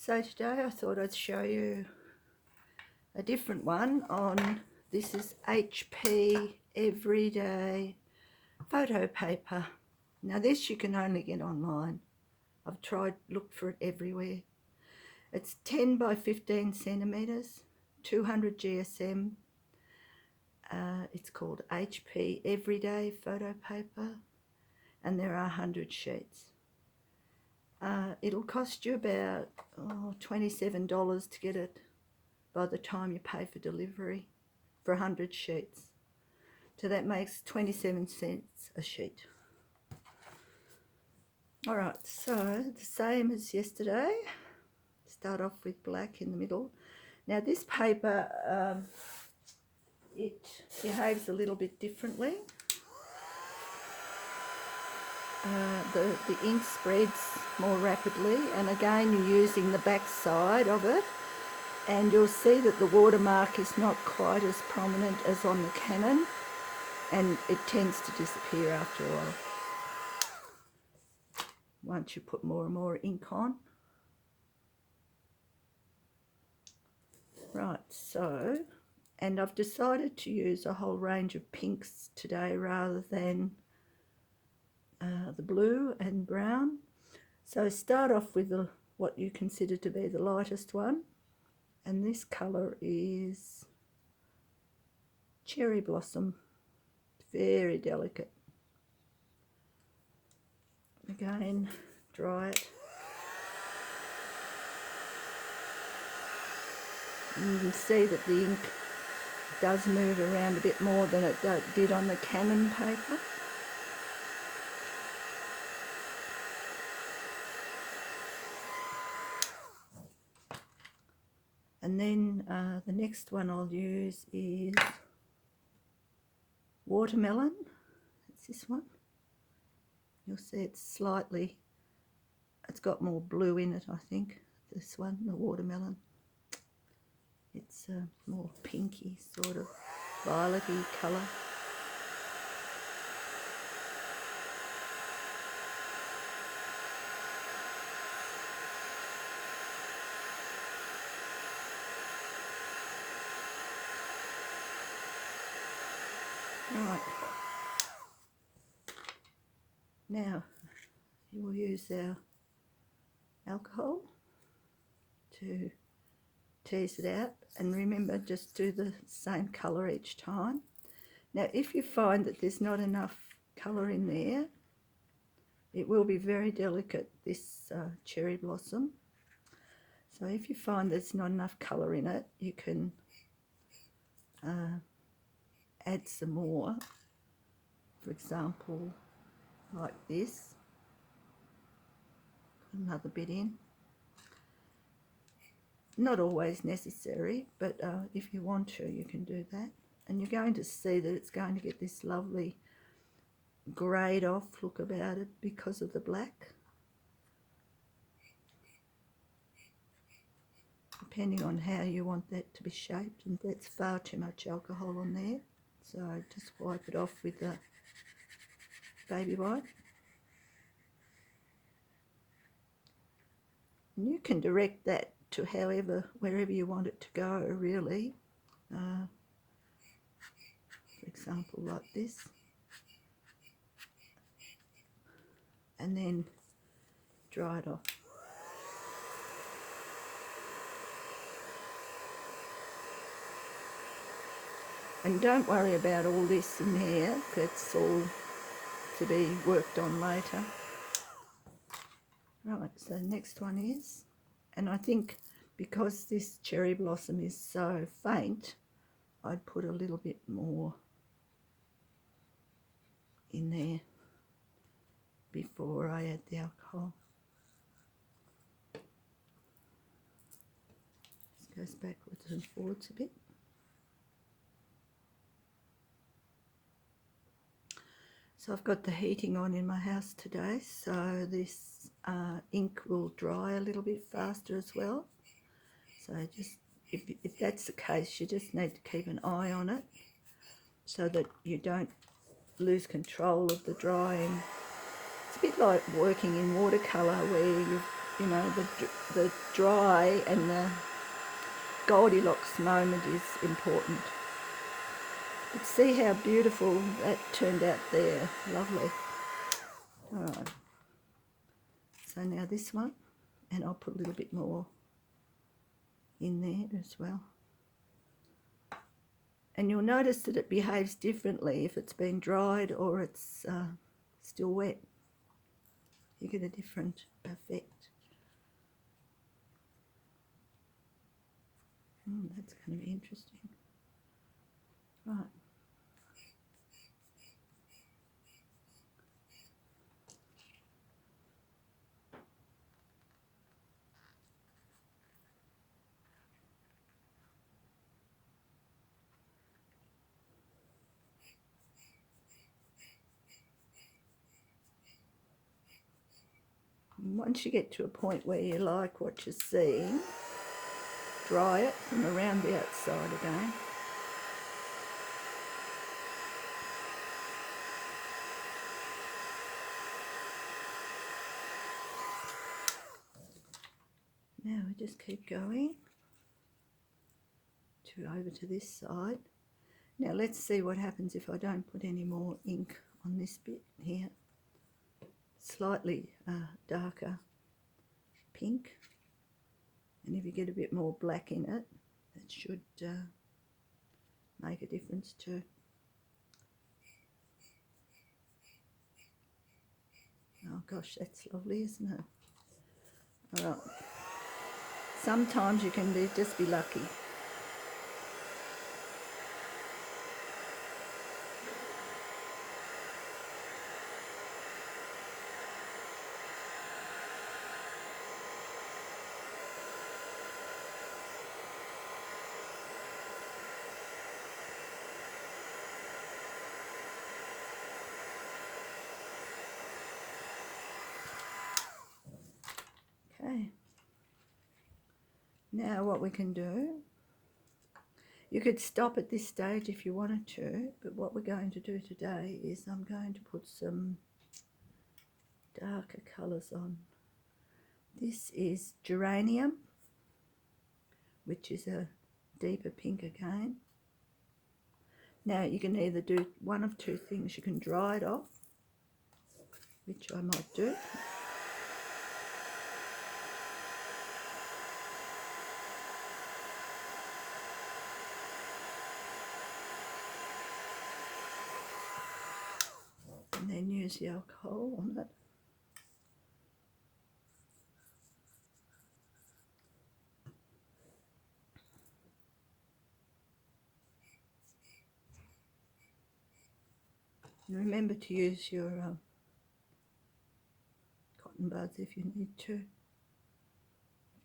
So today I thought I'd show you a different one on, this is HP Everyday Photo Paper. Now this you can only get online. I've tried, looked for it everywhere. It's 10 by 15 centimetres, 200 GSM. It's called HP Everyday Photo Paper, and there are 100 sheets. It'll cost you about $27 to get it by the time you pay for delivery for 100 sheets. So that makes 27 cents a sheet. Alright, so the same as yesterday. Start off with black in the middle. Now this paper, it behaves a little bit differently. The ink spreads more rapidly, and again you're using the back side of it, and you'll see that the watermark is not quite as prominent as on the Canon, and it tends to disappear after a while once you put more and more ink on. Right, so, and I've decided to use a whole range of pinks today rather than the blue and brown. So start off with what you consider to be the lightest one, and this colour is Cherry Blossom. It's very delicate. Again, dry it. And you can see that the ink does move around a bit more than it did on the Canon paper. And then the next one I'll use is Watermelon. It's this one. You'll see it's got more blue in it, I think, this one, the Watermelon. It's a more pinky, sort of violet-y colour. Right, now we'll use our alcohol to tease it out, and remember, just do the same colour each time. Now if you find that there's not enough colour in there, it will be very delicate, this Cherry Blossom. So if you find there's not enough colour in it, you can add some more. For example, like this. Put another bit in. Not always necessary, but if you want to, you can do that. And you're going to see that it's going to get this lovely greyed off look about it because of the black. Depending on how you want that to be shaped, and that's far too much alcohol on there. So just wipe it off with the baby wipe. And you can direct that to wherever you want it to go, really. For example, like this. And then dry it off. And don't worry about all this in here, that's all to be worked on later. Right, so next one is, and I think because this Cherry Blossom is so faint, I'd put a little bit more in there before I add the alcohol. This goes backwards and forwards a bit. So I've got the heating on in my house today, so this ink will dry a little bit faster as well. So just if that's the case, you just need to keep an eye on it so that you don't lose control of the drying. It's a bit like working in watercolour, where you know, the dry and the Goldilocks moment is important. But see how beautiful that turned out there. Lovely. Alright. So now this one, and I'll put a little bit more in there as well. And you'll notice that it behaves differently if it's been dried or it's still wet. You get a different effect. That's going to be interesting. Right. Once you get to a point where you like what you're seeing, dry it from around the outside again. Now we just keep going over to this side. Now let's see what happens if I don't put any more ink on this bit here. Slightly darker pink, and if you get a bit more black in it, that should make a difference too. Oh gosh, that's lovely, isn't it? All right. Sometimes you can just be lucky. Okay. Now what we can do, you could stop at this stage if you wanted to, but what we're going to do today is I'm going to put some darker colours on. This is Geranium, which is a deeper pink again. Now you can either do one of two things. You can dry it off, which I might do. And then use the alcohol on it. And remember to use your cotton buds if you need to.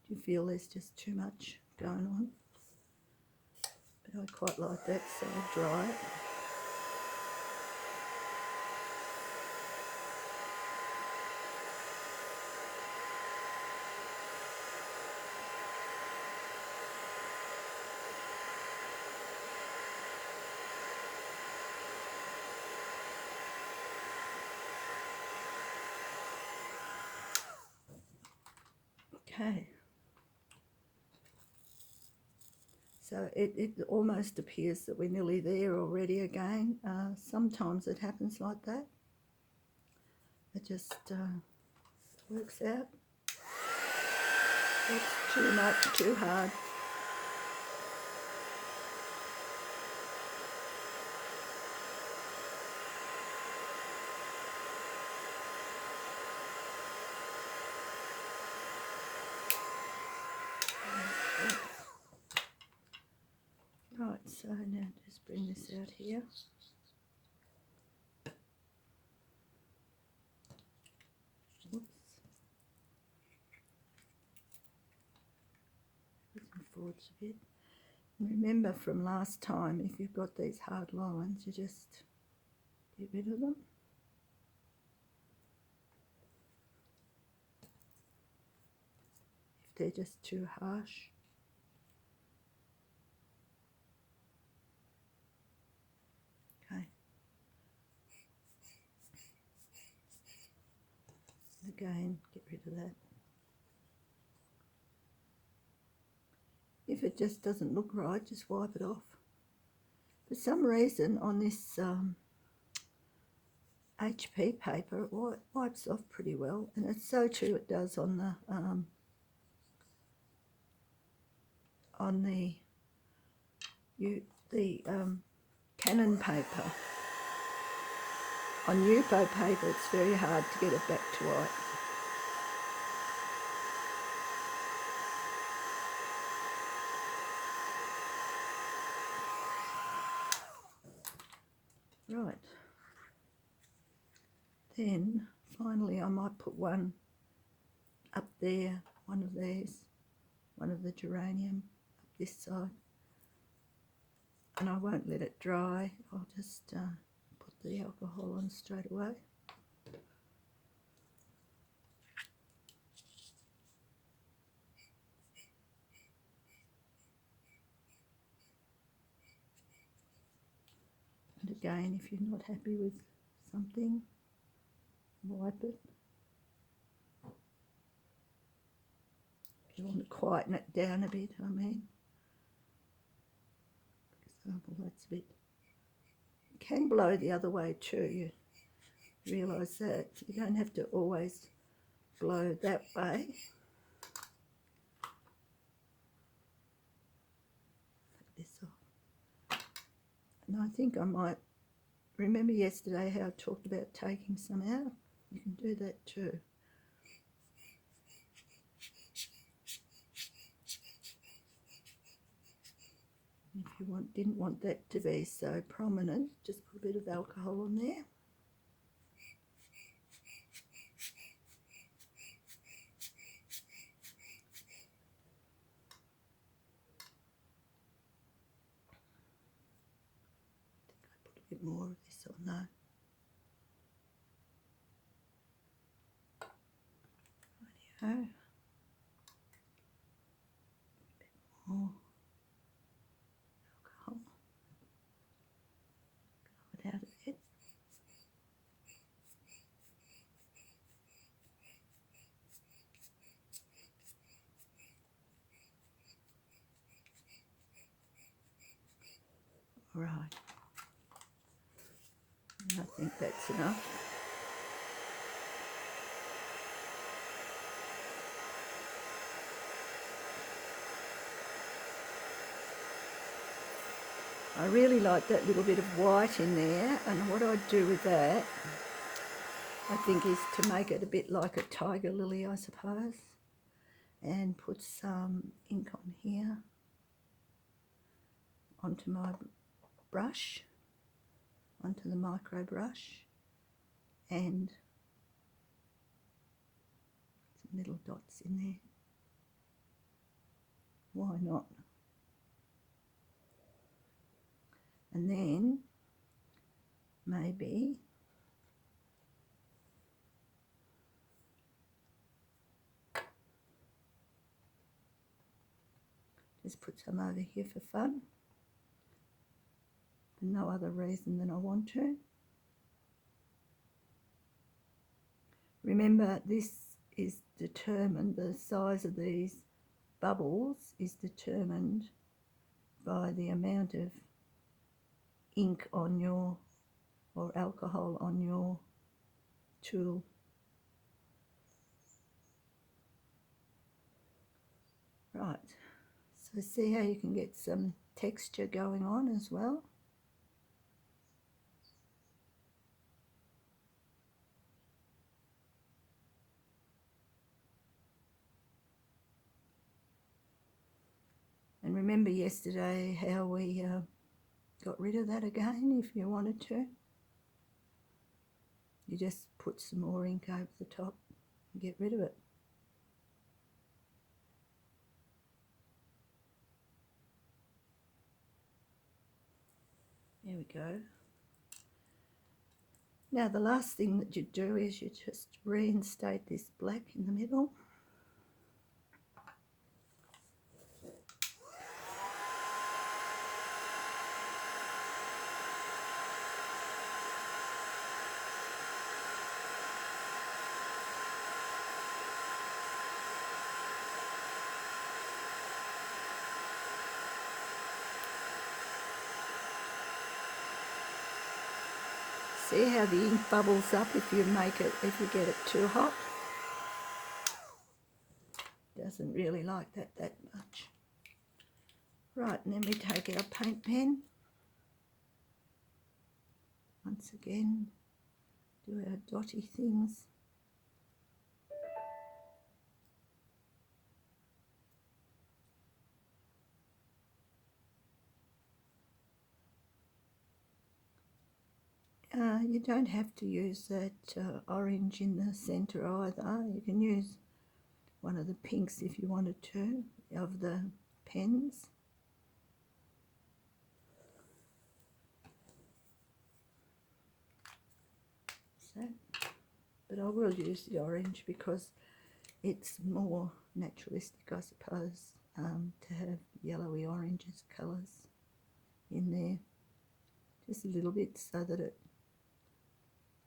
If you feel there's just too much going on. But I quite like that, so I'll dry it. Okay, so it almost appears that we're nearly there already again. Sometimes it happens like that. It just works out. It's too much, too hard. Right, so now just bring this out here. Oops. Looking forwards a bit. And remember from last time, if you've got these hard lines, you just get rid of them. If they're just too harsh. Okay. Again, get rid of that. if it just doesn't look right, just wipe it off. For some reason on this HP paper it wipes off pretty well, and it's so too it does on the Canon paper. On Yupo paper it's very hard to get it back to white. Right. Then finally I might put one up there, one of these, one of the geranium up this side. And I won't let it dry. I'll just put the alcohol on straight away. And again, if you're not happy with something, wipe it. If you want to quieten it down a bit, I mean. For example, that's a bit. You can blow the other way too, you realise that. You don't have to always blow that way. Take this off. And I think I might, remember yesterday how I talked about taking some out? You can do that too. If you didn't want that to be so prominent, just put a bit of alcohol on there. I think I put a bit more of this on though. Rightio. A bit more alcohol. Blow it out a bit. Right. I think that's enough. I really like that little bit of white in there, and what I'd do with that, I think, is to make it a bit like a tiger lily, I suppose, and put some ink on here onto my brush, onto the micro brush, and some little dots in there. Why not? And then maybe just put some over here for fun, for no other reason than I want to. Remember, this is determined, the size of these bubbles is determined by the amount of ink on your, or alcohol on your tool. Right, so see how you can get some texture going on as well. And remember yesterday how we got rid of that again if you wanted to. You just put some more ink over the top and get rid of it. There we go. Now the last thing that you do is you just reinstate this black in the middle. See how the ink bubbles up if you get it too hot? Doesn't really like that much. Right, and then we take our paint pen. Once again, do our dotty things. You don't have to use that orange in the centre either. You can use one of the pinks if you wanted to, of the pens. So, but I will use the orange because it's more naturalistic, I suppose, to have yellowy oranges colours in there. Just a little bit so that it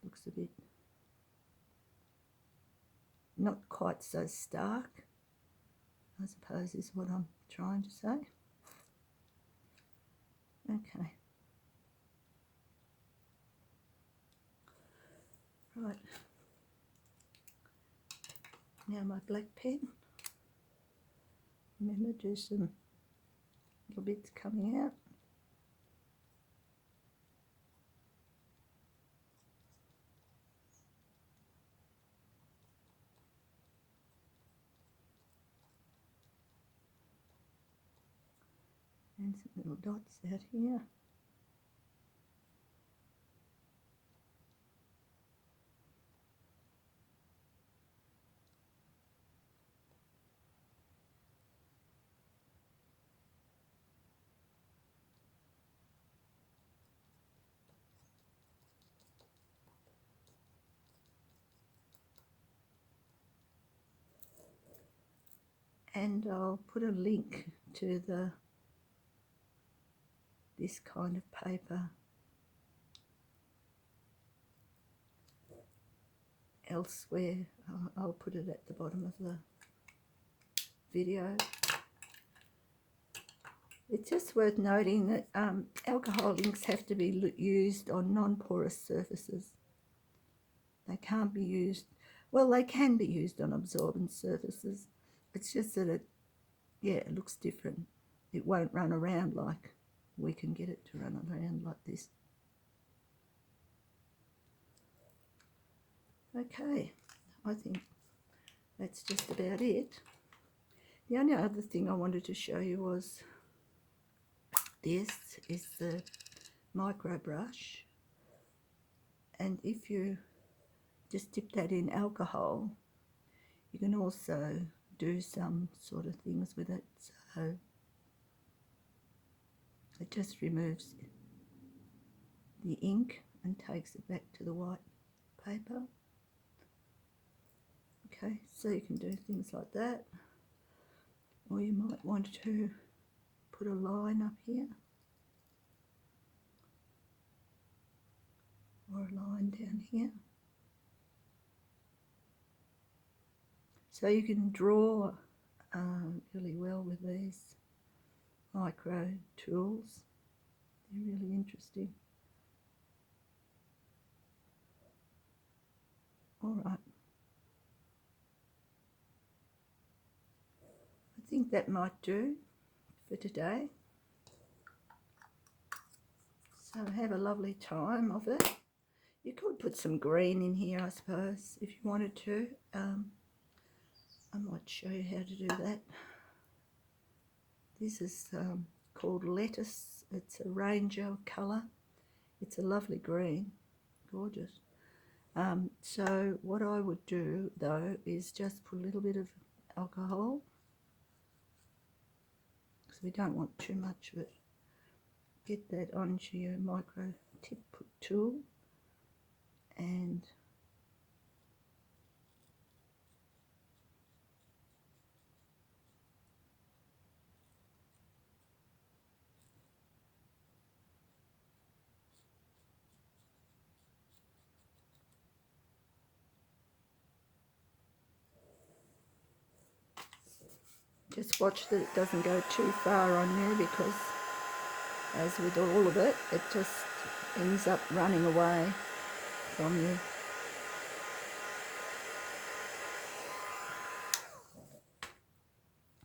looks a bit not quite so stark, I suppose is what I'm trying to say. Okay. Right. Now my black pen. Remember, do some little bits coming out. And some little dots out here. And I'll put a link to this kind of paper elsewhere. I'll put it at the bottom of the video. It's just worth noting that alcohol inks have to be used on non-porous surfaces. They can't be used, well, they can be used on absorbent surfaces. It's just that it looks different. It won't run around like we can get it to run around like this. Okay, I think that's just about it. The only other thing I wanted to show you was this is the micro brush, and if you just dip that in alcohol, you can also do some sort of things with it. So it just removes the ink and takes it back to the white paper. Okay, so you can do things like that, or you might want to put a line up here or a line down here. So you can draw really well with these micro tools. They're really interesting. All right. I think that might do for today. So have a lovely time of it. You could put some green in here, I suppose, if you wanted to. I might show you how to do that. This is called lettuce. It's a Ranger colour. It's a lovely green, gorgeous. So what I would do though is just put a little bit of alcohol, because we don't want too much of it. Get that onto your micro tip tool and just watch that it doesn't go too far on there, because as with all of it, it just ends up running away. from you.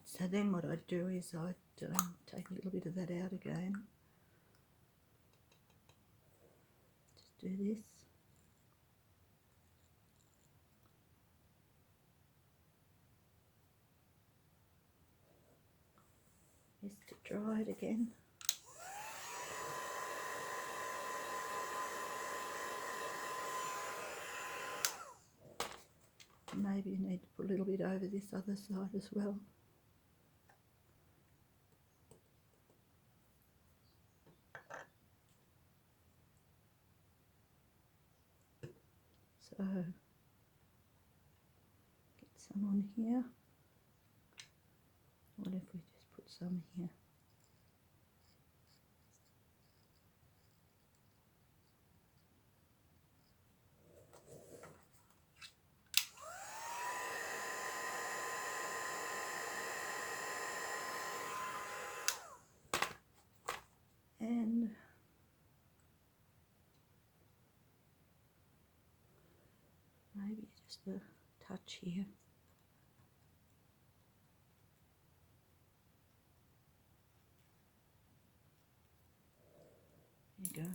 So then what I do is I take a little bit of that out again. Just do this. Just to dry it again. Maybe you need to put a little bit over this other side as well. So, get some on here. What if we just put some here? And maybe just a touch here. There you go.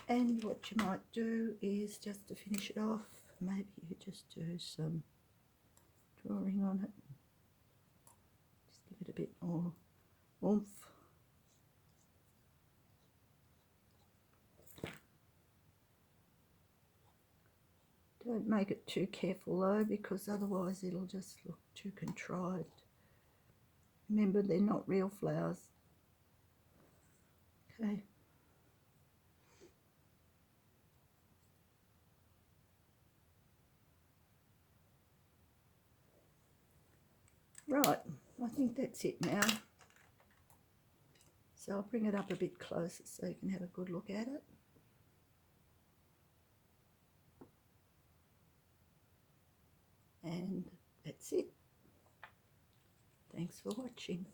And what you might do is, just to finish it off, maybe you just do some drawing on it. Just give it a bit more oomph. Don't make it too careful though, because otherwise it'll just look too contrived. Remember, they're not real flowers. Okay. Right, I think that's it now. So I'll bring it up a bit closer so you can have a good look at it. And that's it. Thanks for watching.